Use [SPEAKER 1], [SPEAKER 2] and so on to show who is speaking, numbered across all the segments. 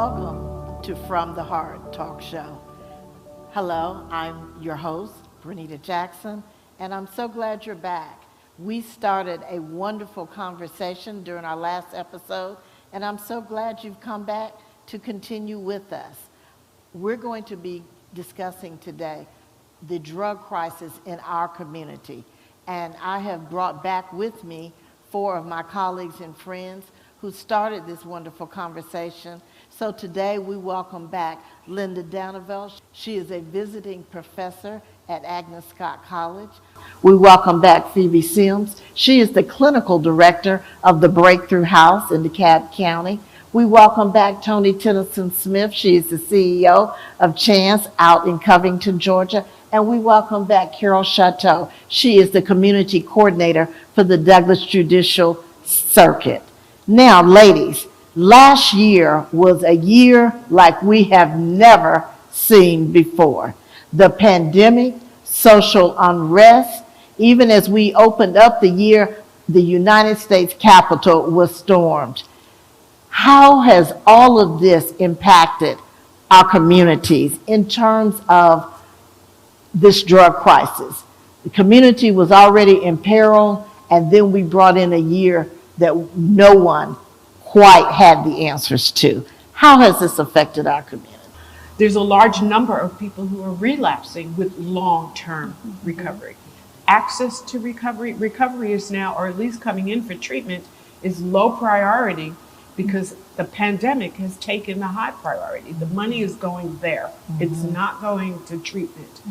[SPEAKER 1] Welcome to From the Heart Talk Show. Hello, I'm your host, Bernita Jackson, and I'm so glad you're back. We started a wonderful conversation during our last episode, and I'm so glad you've come back to continue with us. We're going to be discussing today the drug crisis in our community, and I have brought back with me four of my colleagues and friends who started this wonderful conversation. So today we welcome back Linda Danaville. She is a visiting professor at Agnes Scott College. We welcome back Phoebe Sims. She is the clinical director of the Breakthrough House in DeKalb County. We welcome back Toni Tennyson Smith. She is the CEO of Chance out in Covington, Georgia. And we welcome back Carol Chateau. She is the community coordinator for the Douglas Judicial Circuit. Now, ladies, last year was a year like we have never seen before. The pandemic, social unrest, even as we opened up the year, the United States Capitol was stormed. How has all of this impacted our communities in terms of this drug crisis? The community was already in peril, and then we brought in a year that no one quite had the answers to. How has this affected our community?
[SPEAKER 2] There's a large number of people who are relapsing with long-term recovery. Access to recovery is now, or at least coming in for treatment, is low priority because the pandemic has taken the high priority. The money is going there. It's not going to treatment.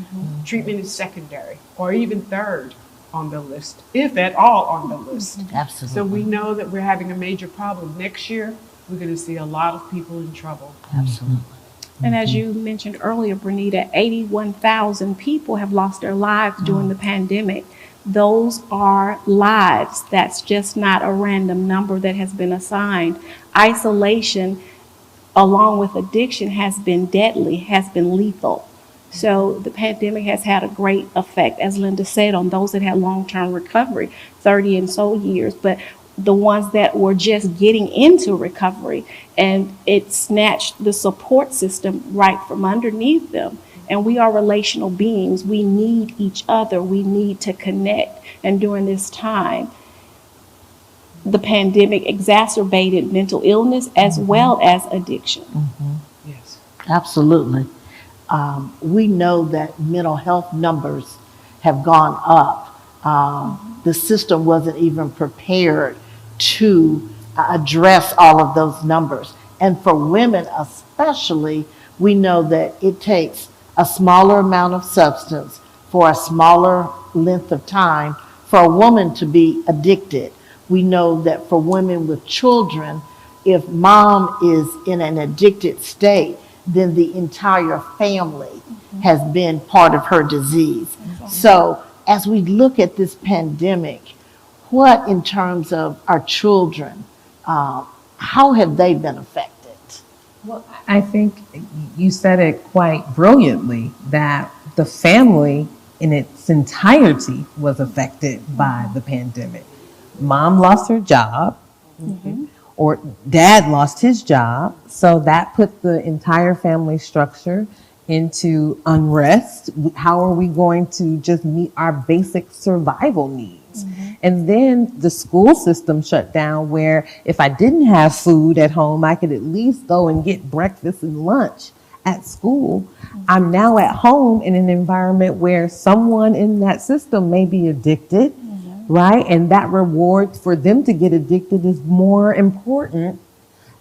[SPEAKER 2] Treatment is secondary or even third on the list, if at all on the list.
[SPEAKER 1] Absolutely.
[SPEAKER 2] So we know that we're having a major problem. Next year, we're going to see a lot of people in trouble.
[SPEAKER 1] Absolutely.
[SPEAKER 3] And as you mentioned earlier, Bernita, 81,000 people have lost their lives during the pandemic. Those are lives. That's just not a random number that has been assigned. Isolation, along with addiction, has been deadly, has been lethal. So the pandemic has had a great effect, as Linda said, on those that had long-term recovery, 30 and so years, but the ones that were just getting into recovery, and it snatched the support system right from underneath them. And we are relational beings. We need each other. We need to connect. And during this time, the pandemic exacerbated mental illness as well as addiction.
[SPEAKER 2] Yes.
[SPEAKER 1] Absolutely. We know that mental health numbers have gone up. The system wasn't even prepared to address all of those numbers. And for women especially, we know that it takes a smaller amount of substance for a smaller length of time for a woman to be addicted. We know that for women with children, if mom is in an addicted state, then the entire family has been part of her disease. So as we look at this pandemic, what in terms of our children, how have they been affected?
[SPEAKER 4] Well, I think you said it quite brilliantly that the family in its entirety was affected by the pandemic. Mom lost her job, or dad lost his job, so that put the entire family structure into unrest. How are we going to just meet our basic survival needs? And then the school system shut down, where if I didn't have food at home, I could at least go and get breakfast and lunch at school. I'm now at home in an environment where someone in that system may be addicted, right? And that reward for them to get addicted is more important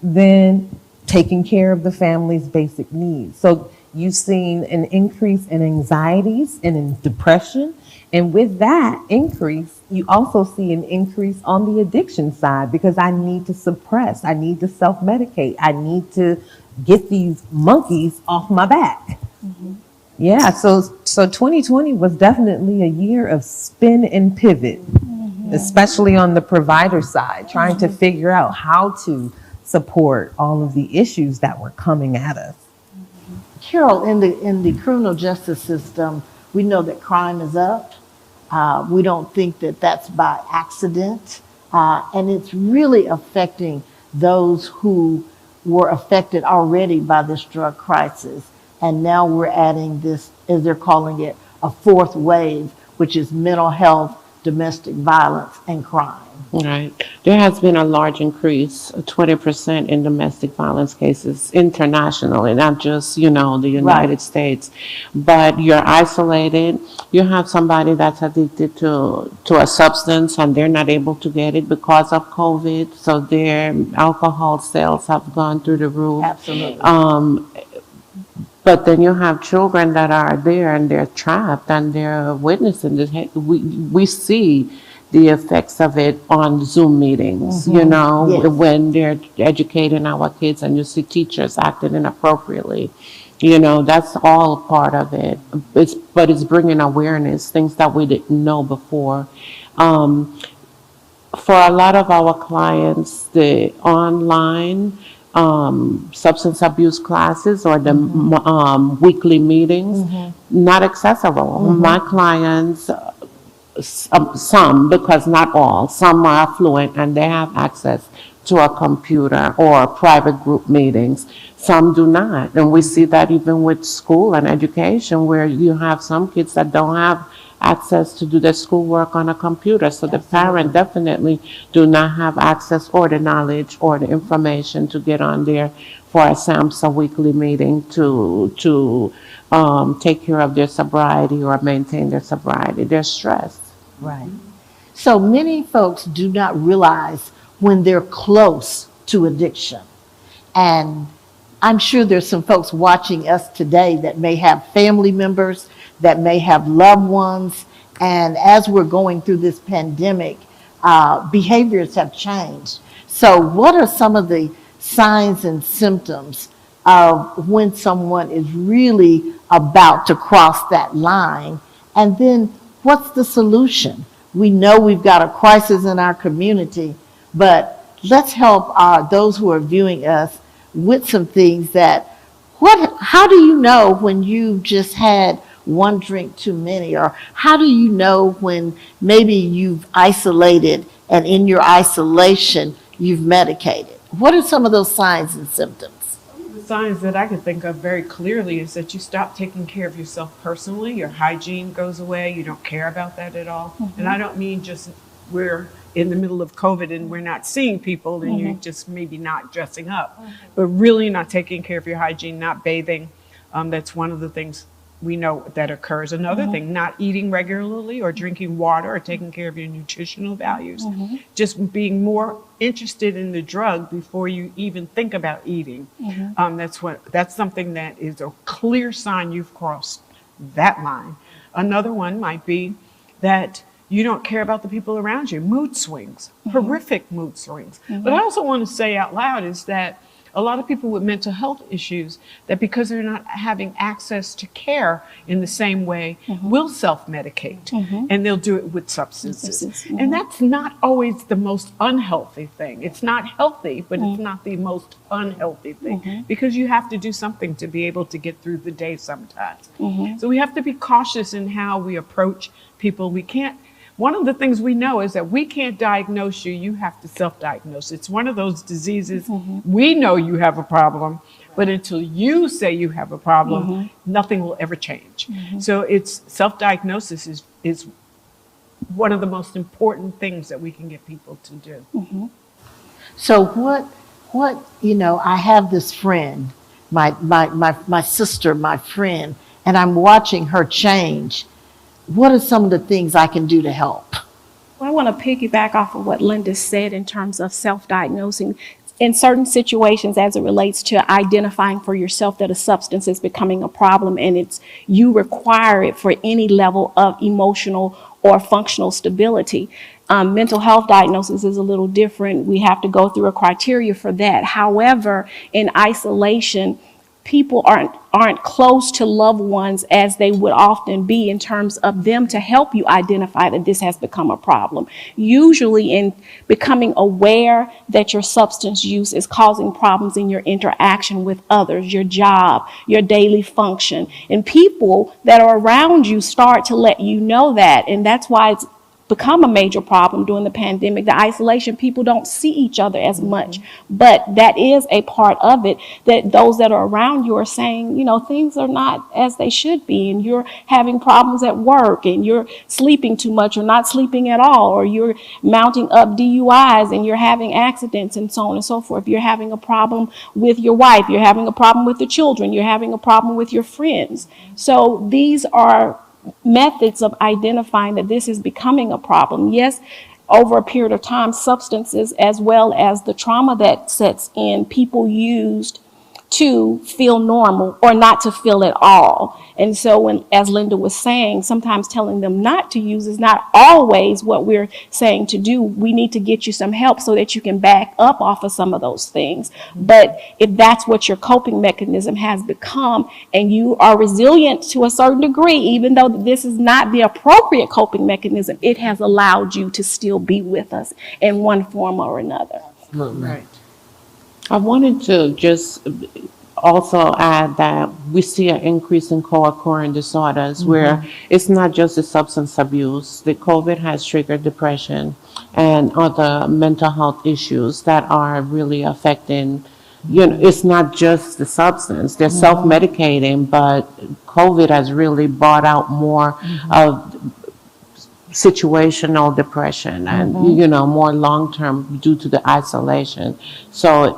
[SPEAKER 4] than taking care of the family's basic needs. So you've seen an increase in anxieties and in depression. And with that increase, you also see an increase on the addiction side, because I need to suppress, I need to self-medicate, I need to get these monkeys off my back. Yeah, so 2020 was definitely a year of spin and pivot, especially on the provider side, trying to figure out how to support all of the issues that were coming at us.
[SPEAKER 1] Carol, in the criminal justice system, we know that crime is up. We don't think that that's by accident. And it's really affecting those who were affected already by this drug crisis. And now we're adding this, as they're calling it, a fourth wave, which is mental health, domestic violence, and crime.
[SPEAKER 5] Right. There has been a large increase, 20% in domestic violence cases internationally, not just, the United States. But you're isolated. You have somebody that's addicted to a substance and they're not able to get it because of COVID. So their alcohol sales have gone through the roof.
[SPEAKER 1] Absolutely.
[SPEAKER 5] But then you have children that are there and they're trapped and they're witnessing this. We see the effects of it on Zoom meetings,
[SPEAKER 1] Yes.
[SPEAKER 5] when they're educating our kids and you see teachers acting inappropriately. That's all part of it. But it's bringing awareness, things that we didn't know before. For a lot of our clients, the online substance abuse classes or the weekly meetings, not accessible. My clients, some, because not all, some are affluent and they have access to a computer or private group meetings. Some do not. And we see that even with school and education, where you have some kids that don't have access to do their schoolwork on a computer. So the parent definitely do not have access or the knowledge or the information to get on there for a SAMHSA weekly meeting to take care of their sobriety or maintain their sobriety. They're stressed.
[SPEAKER 1] Right. So many folks do not realize when they're close to addiction. And I'm sure there's some folks watching us today that may have family members, that may have loved ones. And as we're going through this pandemic, behaviors have changed. So what are some of the signs and symptoms of when someone is really about to cross that line? And then what's the solution? We know we've got a crisis in our community, but let's help those who are viewing us with some things that, how do you know when you've just had one drink too many? Or how do you know when maybe you've isolated and in your isolation you've medicated? What are some of those signs and symptoms?
[SPEAKER 2] The signs that I can think of very clearly is that you stop taking care of yourself personally. Your hygiene goes away. You don't care about that at all. And I don't mean just we're in the middle of COVID and we're not seeing people and you're just maybe not dressing up, but really not taking care of your hygiene, not bathing. That's one of the things we know that occurs. Another thing, not eating regularly or drinking water or taking care of your nutritional values. Just being more interested in the drug before you even think about eating. That's something that is a clear sign you've crossed that line. Another one might be that you don't care about the people around you. Mood swings, horrific mood swings. But I also want to say out loud is that a lot of people with mental health issues, that because they're not having access to care in the same way, will self-medicate, and they'll do it with substances. And that's not always the most unhealthy thing. It's not healthy, but it's not the most unhealthy thing, because you have to do something to be able to get through the day sometimes. So we have to be cautious in how we approach people. One of the things we know is that we can't diagnose you. You have to self-diagnose. It's one of those diseases. We know you have a problem, but until you say you have a problem, nothing will ever change. So it's self-diagnosis is one of the most important things that we can get people to do.
[SPEAKER 1] So what I have this friend, my sister, my friend, and I'm watching her change. What are some of the things I can do to help?
[SPEAKER 3] Well, I want to piggyback off of what Linda said in terms of self-diagnosing. In certain situations, as it relates to identifying for yourself that a substance is becoming a problem and you require it for any level of emotional or functional stability. Mental health diagnosis is a little different. We have to go through a criteria for that. However, in isolation, people aren't close to loved ones as they would often be in terms of them to help you identify that this has become a problem. Usually in becoming aware that your substance use is causing problems in your interaction with others, your job, your daily function, and people that are around you start to let you know that. And that's why it's become a major problem during the pandemic. The isolation, people don't see each other as much, but that is a part of it, that those that are around you are saying, you know, things are not as they should be, and you're having problems at work, and you're sleeping too much or not sleeping at all, or you're mounting up DUIs and you're having accidents and so on and so forth. You're having a problem with your wife, you're having a problem with the children, you're having a problem with your friends. So these are methods of identifying that this is becoming a problem. Yes, over a period of time, substances as well as the trauma that sets in, people used to feel normal or not to feel at all. And so when, as Linda was saying, sometimes telling them not to use is not always what we're saying to do. We need to get you some help so that you can back up off of some of those things. But if that's what your coping mechanism has become, and you are resilient to a certain degree, even though this is not the appropriate coping mechanism, it has allowed you to still be with us in one form or another.
[SPEAKER 1] Right.
[SPEAKER 5] I wanted to just also add that we see an increase in co-occurring disorders where it's not just the substance abuse. The COVID has triggered depression and other mental health issues that are really affecting, you know, it's not just the substance. They're self-medicating, but COVID has really brought out more of situational depression and you know, more long-term due to the isolation. So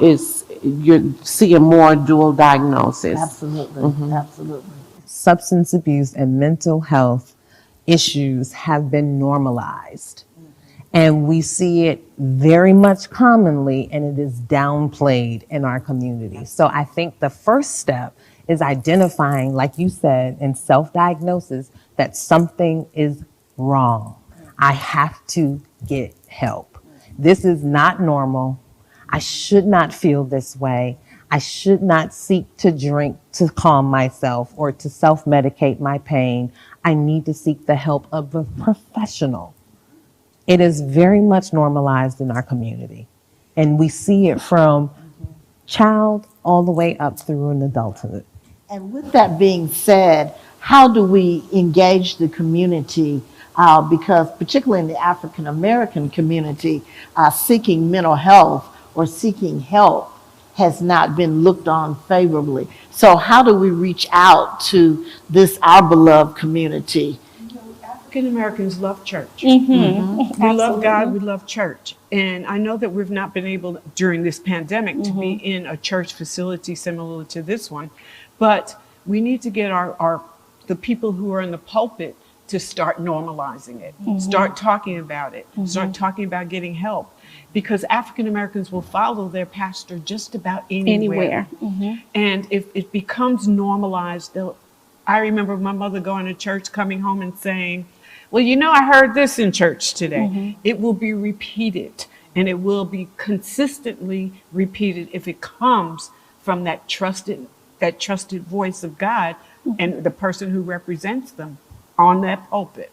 [SPEAKER 5] you're seeing more dual diagnosis.
[SPEAKER 1] Absolutely. Absolutely.
[SPEAKER 4] Substance abuse and mental health issues have been normalized. And we see it very much commonly, and it is downplayed in our community. So I think the first step is identifying, like you said, in self-diagnosis, that something is wrong. I have to get help. This is not normal. I should not feel this way. I should not seek to drink to calm myself or to self-medicate my pain. I need to seek the help of a professional. It is very much normalized in our community. And we see it from child all the way up through an adulthood.
[SPEAKER 1] And with that being said, how do we engage the community? Because particularly in the African American community, seeking mental health or seeking help has not been looked on favorably. So how do we reach out to this, our beloved community?
[SPEAKER 2] African Americans love church. We love God, we love church. And I know that we've not been able during this pandemic to be in a church facility similar to this one, but we need to get the people who are in the pulpit to start normalizing it, start talking about it, start talking about getting help. Because African Americans will follow their pastor just about anywhere. And if it becomes normalized, I remember my mother going to church, coming home and saying, well, you know, I heard this in church today. It will be repeated, and it will be consistently repeated if it comes from that trusted voice of God and the person who represents them on that pulpit.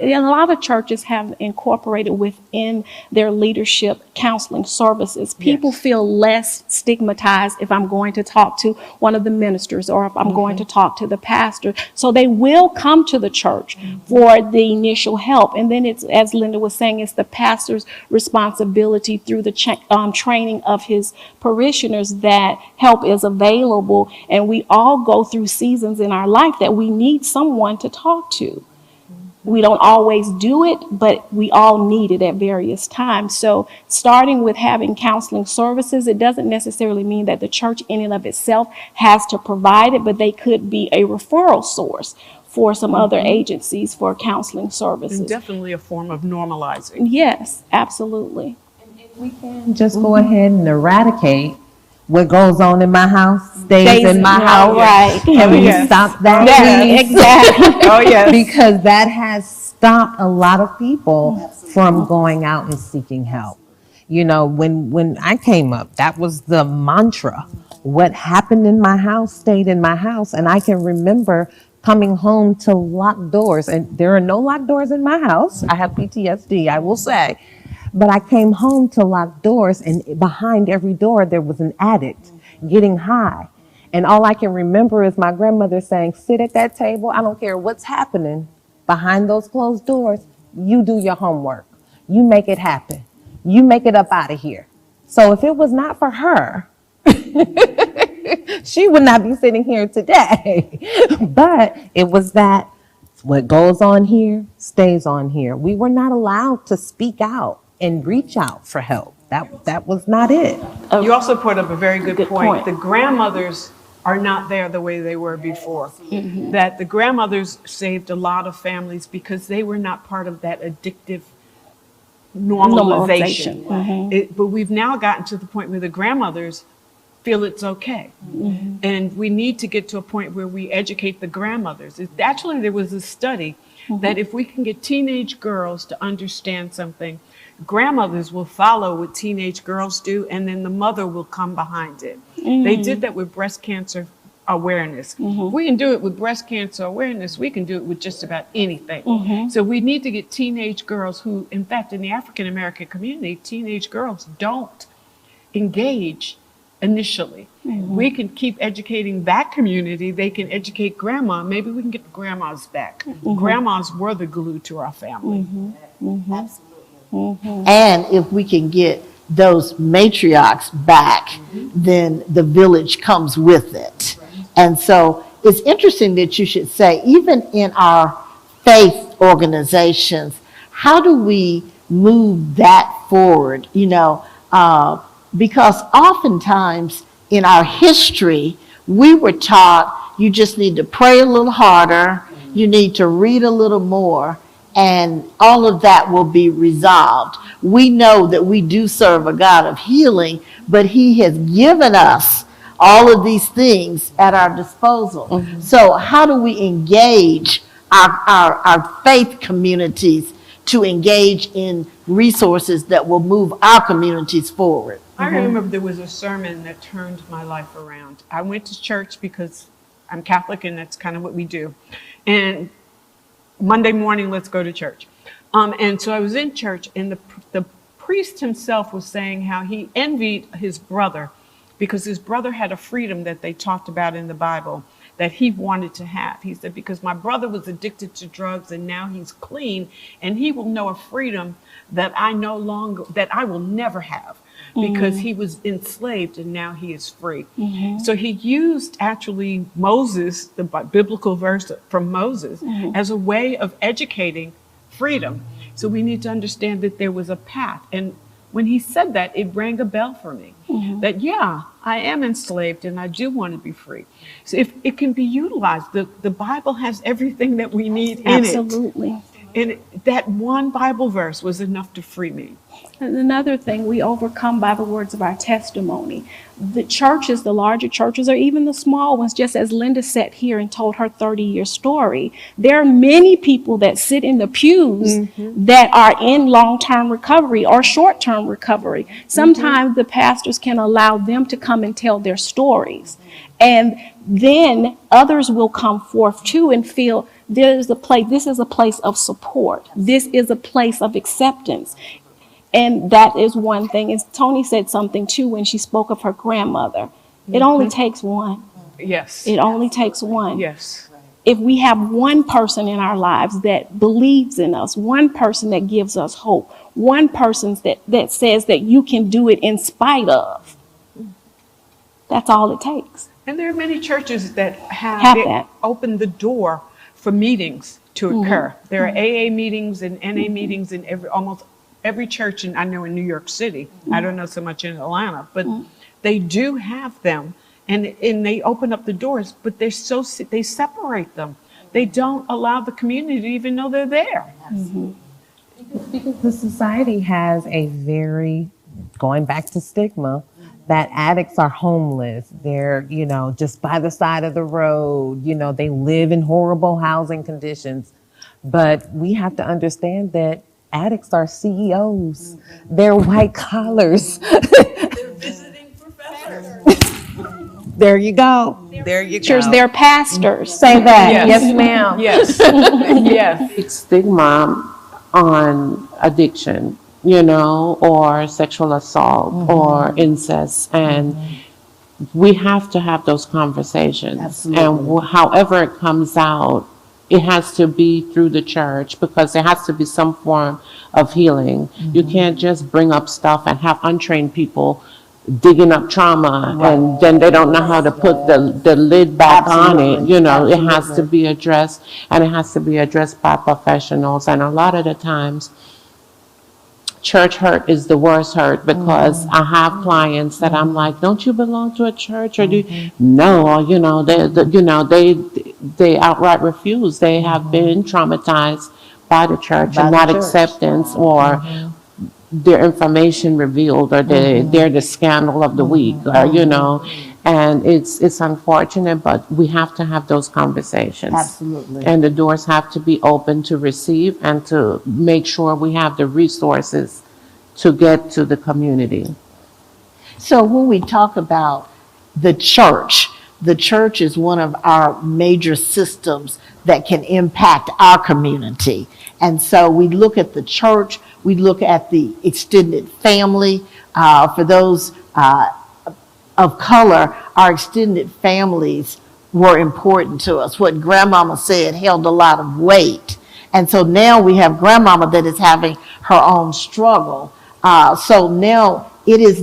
[SPEAKER 3] A lot of churches have incorporated within their leadership counseling services. People feel less stigmatized if I'm going to talk to one of the ministers or if I'm going to talk to the pastor. So they will come to the church for the initial help. And then it's, as Linda was saying, it's the pastor's responsibility through the training of his parishioners that help is available. And we all go through seasons in our life that we need someone to talk to. We don't always do it, but we all need it at various times. So starting with having counseling services, it doesn't necessarily mean that the church in and of itself has to provide it, but they could be a referral source for some other agencies for counseling services.
[SPEAKER 2] And definitely a form of normalizing.
[SPEAKER 3] Yes, absolutely.
[SPEAKER 4] We can just go ahead and eradicate what goes on in my house stays in my house.
[SPEAKER 3] Right.
[SPEAKER 4] Can we stop that?
[SPEAKER 3] Yeah, exactly.
[SPEAKER 2] Oh, yes.
[SPEAKER 4] Because that has stopped a lot of people from going out and seeking help. You know, when I came up, that was the mantra. What happened in my house stayed in my house. And I can remember coming home to locked doors. And there are no locked doors in my house. I have PTSD, I will say. But I came home to locked doors, and behind every door there was an addict getting high. And all I can remember is my grandmother saying, sit at that table. I don't care what's happening behind those closed doors. you do your homework. You make it happen. You make it up out of here. So if it was not for her, she would not be sitting here today. But it was that what goes on here stays on here. We were not allowed to speak out and reach out for help. That was not it.
[SPEAKER 2] You also put up a very good
[SPEAKER 3] Good
[SPEAKER 2] point.
[SPEAKER 3] point.
[SPEAKER 2] The grandmothers are not there the way they were before. That the grandmothers saved a lot of families because they were not part of that addictive normalization. But we've now gotten to the point where the grandmothers feel it's okay. And we need to get to a point where we educate the grandmothers. Actually, there was a study that if we can get teenage girls to understand something, grandmothers will follow what teenage girls do, and then the mother will come behind it. They did that with breast cancer awareness. If we can do it with breast cancer awareness, we can do it with just about anything. So we need to get teenage girls who, in fact, in the African American community, teenage girls don't engage initially. We can keep educating that community. They can educate grandma. Maybe we can get the grandmas back. Grandmas were the glue to our family.
[SPEAKER 1] And if we can get those matriarchs back, then the village comes with it. And so it's interesting that you should say, even in our faith organizations, how do we move that forward? You know, because oftentimes in our history, we were taught you just need to pray a little harder, you need to read a little more, and all of that will be resolved. We know that we do serve a God of healing, but he has given us all of these things at our disposal. So how do we engage our faith communities to engage in resources that will move our communities forward?
[SPEAKER 2] I remember there was a sermon that turned my life around. I went to church because I'm Catholic and that's kind of what we do. And Monday morning, let's go to church. And so I was in church, and the priest himself was saying how he envied his brother because his brother had a freedom that they talked about in the Bible that he wanted to have. He said, because my brother was addicted to drugs and now he's clean, and he will know a freedom that I will never have because he was enslaved and now he is free. So he used actually Moses, the biblical verse from Moses, as a way of educating freedom. So we need to understand that there was a path. And when he said that, it rang a bell for me that, yeah, I am enslaved and I do want to be free. So if it can be utilized, the Bible has everything that we need in it.
[SPEAKER 3] Absolutely.
[SPEAKER 2] And that one Bible verse was enough to free me.
[SPEAKER 3] And another thing, we overcome by the words of our testimony. The churches, the larger churches, or even the small ones, just as Linda sat here and told her 30-year story, there are many people that sit in the pews that are in long-term recovery or short-term recovery. Sometimes the pastors can allow them to come and tell their stories. And then others will come forth too and feel this is a place of support. This is a place of acceptance. And that is one thing. And Tony said something too when she spoke of her grandmother. It only takes one.
[SPEAKER 2] Yes.
[SPEAKER 3] It only takes one.
[SPEAKER 2] Yes.
[SPEAKER 3] If we have one person in our lives that believes in us, one person that gives us hope, one person that says that you can do it in spite of, that's all it takes.
[SPEAKER 2] And there are many churches that have
[SPEAKER 3] that.
[SPEAKER 2] opened the door for meetings to occur. There are AA meetings and NA meetings in almost every church, and I know in New York City. I don't know so much in Atlanta, but they do have them, and they open up the doors, but they separate them. They don't allow the community to even know they're there.
[SPEAKER 4] Because the society has a very, going back to stigma, that addicts are homeless. They're, just by the side of the road. They live in horrible housing conditions. But we have to understand that addicts are CEOs. They're white collars.
[SPEAKER 2] They're visiting professors.
[SPEAKER 4] There you go. There you go.
[SPEAKER 3] They're pastors.
[SPEAKER 4] Say that. Yes, ma'am.
[SPEAKER 2] Yes. Yes.
[SPEAKER 5] It's stigma on addiction, or sexual assault or incest. And we have to have those conversations.
[SPEAKER 1] Absolutely.
[SPEAKER 5] And however it comes out, it has to be through the church, because there has to be some form of healing. You can't just bring up stuff and have untrained people digging up trauma, and then they don't know how to put the lid back on it. You know, it has to be addressed, and it has to be addressed by professionals. And a lot of the times, church hurt is the worst hurt, because I have clients that I'm like, don't you belong to a church, or do no, or they outright refuse. They have been traumatized by the church, and not acceptance, or their information revealed, or they're the scandal of the week, or and it's unfortunate, but we have to have those conversations.
[SPEAKER 1] Absolutely.
[SPEAKER 5] And the doors have to be open to receive, and to make sure we have the resources to get to the community.
[SPEAKER 1] So when we talk about the church is one of our major systems that can impact our community. And so we look at the church, we look at the extended family. For those of color, our extended families were important to us. What grandmama said held a lot of weight. And so now we have grandmama that is having her own struggle. So now it is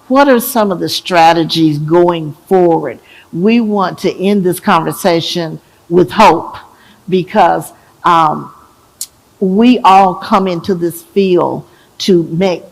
[SPEAKER 1] what are some of the strategies going forward? We want to end this conversation with hope, because we all come into this field to make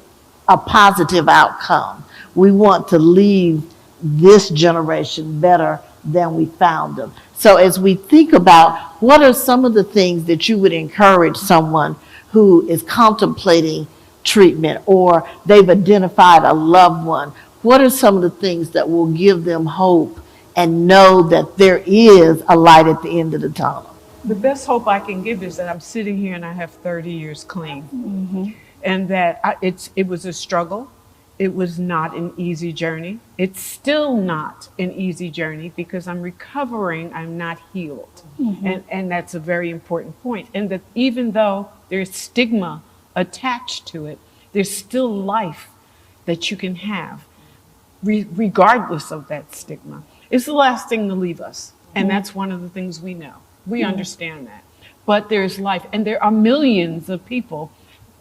[SPEAKER 1] a positive outcome. We want to leave this generation better than we found them. So as we think about what are some of the things that you would encourage someone who is contemplating treatment, or they've identified a loved one, what are some of the things that will give them hope and know that there is a light at the end of the tunnel?
[SPEAKER 2] The best hope I can give is that I'm sitting here and I have 30 years clean, and that it was a struggle. It was not an easy journey. It's still not an easy journey, because I'm recovering, I'm not healed. And that's a very important point. And that even though there's stigma attached to it, there's still life that you can have regardless of that stigma. It's the last thing to leave us. And that's one of the things we know. We understand that. But there's life. And there are millions of people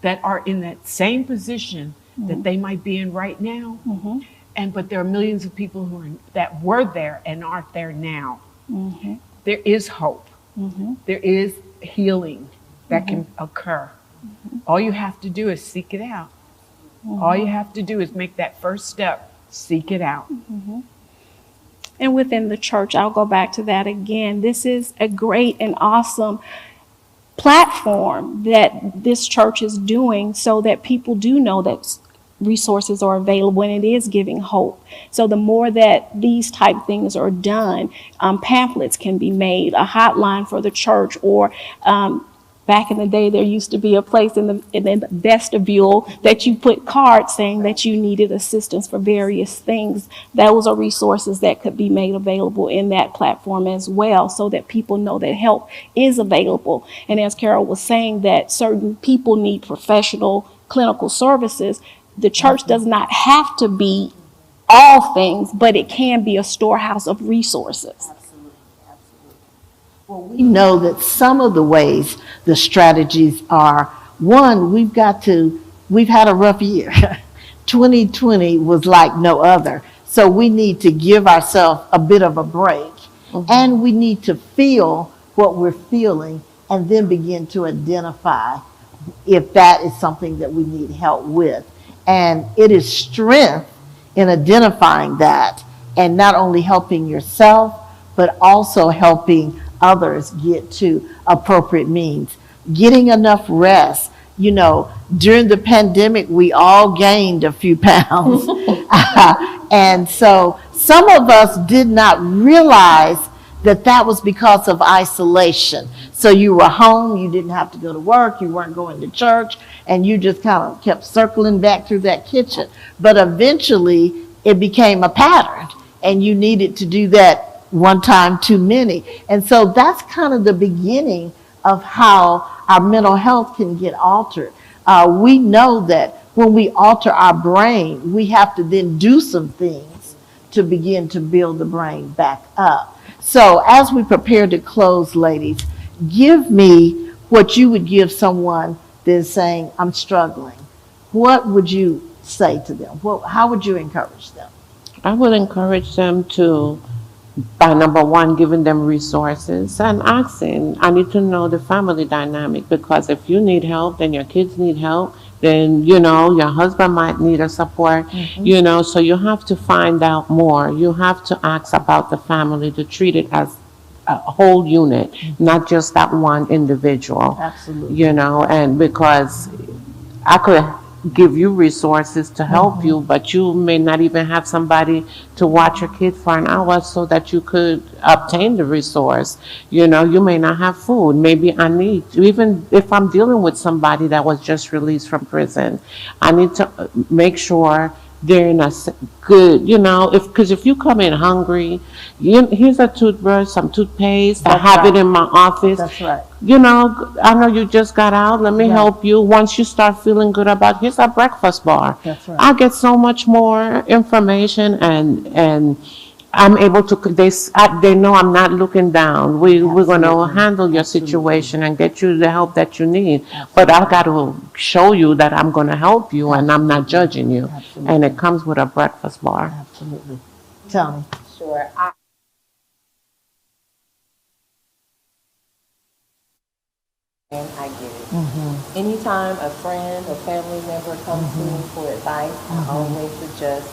[SPEAKER 2] that are in that same position that they might be in right now. But there are millions of people that were there and aren't there now. There is hope. There is healing that can occur. All you have to do is seek it out. All you have to do is make that first step, seek it out.
[SPEAKER 3] And within the church, I'll go back to that again. This is a great and awesome platform that this church is doing, so that people do know that resources are available, and it is giving hope. So the more that these type things are done, pamphlets can be made, a hotline for the church, or back in the day, there used to be a place in the vestibule that you put cards saying that you needed assistance for various things. Those are resources that could be made available in that platform as well, so that people know that help is available. And as Carol was saying, that certain people need professional clinical services. The church does not have to be all things, but it can be a storehouse of resources.
[SPEAKER 1] Well, we know that some of the ways the strategies are, one, we've had a rough year. 2020 was like no other. So we need to give ourselves a bit of a break, and we need to feel what we're feeling, and then begin to identify if that is something that we need help with. And it is strength in identifying that, and not only helping yourself, but also helping others get to appropriate means. Getting enough rest. During the pandemic, we all gained a few pounds. And so some of us did not realize that was because of isolation. So you were home, you didn't have to go to work, you weren't going to church, and you just kind of kept circling back through that kitchen. But eventually it became a pattern, and you needed to do that one time too many. And so that's kind of the beginning of how our mental health can get altered. We know that when we alter our brain, we have to then do some things to begin to build the brain back up. So as we prepare to close, ladies, give me what you would give someone that is saying, I'm struggling. What would you say to them? How would you encourage them?
[SPEAKER 5] I would encourage them to, by number one, giving them resources and asking. I need to know the family dynamic, because if you need help, then your kids need help, then, you know, your husband might need a support, you know, so you have to find out more. You have to ask about the family, to treat it as a whole unit, not just that one individual.
[SPEAKER 1] Absolutely.
[SPEAKER 5] You know, and because I could give you resources to help you, but you may not even have somebody to watch your kid for an hour so that you could obtain the resource. You know, you may not have food. Maybe I need to, even if I'm dealing with somebody that was just released from prison, I need to make sure they're in a good, you know, because if you come in hungry, here's a toothbrush, some toothpaste, I have it in my office.
[SPEAKER 1] That's right.
[SPEAKER 5] You know, I know you just got out, let me help you. Once you start feeling good about, here's a breakfast bar.
[SPEAKER 1] That's right.
[SPEAKER 5] I get so much more information, and I'm able to, they know I'm not looking down. We're going to handle your situation and get you the help that you need. But I got to show you that I'm going to help you and I'm not judging you. And it comes with a breakfast bar.
[SPEAKER 1] Absolutely. Tell me.
[SPEAKER 6] Sure. And I get it. Anytime a friend or family member comes to me for advice, I always suggest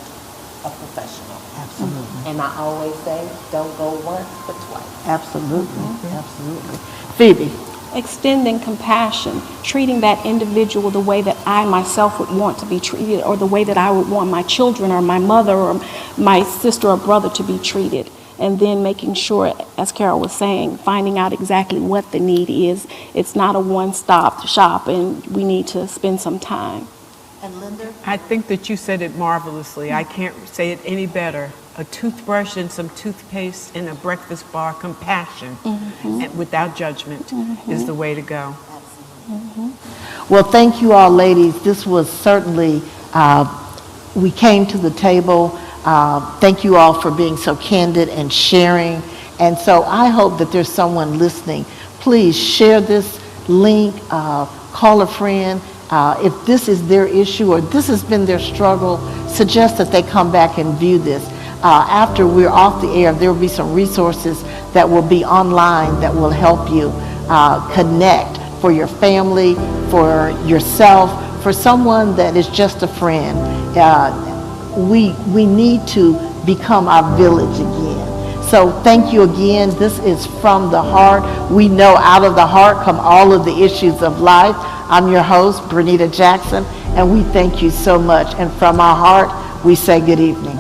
[SPEAKER 6] a professional.
[SPEAKER 1] Absolutely.
[SPEAKER 6] And I always say, don't go once but twice.
[SPEAKER 1] Absolutely. Absolutely. Phoebe.
[SPEAKER 3] Extending compassion, treating that individual the way that I myself would want to be treated, or the way that I would want my children or my mother or my sister or brother to be treated. And then making sure, as Carol was saying, finding out exactly what the need is. It's not a one-stop shop, and we need to spend some time.
[SPEAKER 1] And Linda?
[SPEAKER 2] I think that you said it marvelously. I can't say it any better. A toothbrush and some toothpaste and a breakfast bar, compassion, and without judgment is the way to go.
[SPEAKER 1] Well, thank you all, ladies. This was certainly, we came to the table. Thank you all for being so candid and sharing. And so I hope that there's someone listening. Please share this link, call a friend. If this is their issue or this has been their struggle, suggest that they come back and view this. After we're off the air, there will be some resources that will be online that will help you connect for your family, for yourself, for someone that is just a friend. We need to become our village again. So thank you again. This is From the Heart. We know out of the heart come all of the issues of life. I'm your host, Bernita Jackson, and we thank you so much. And from our heart, we say good evening.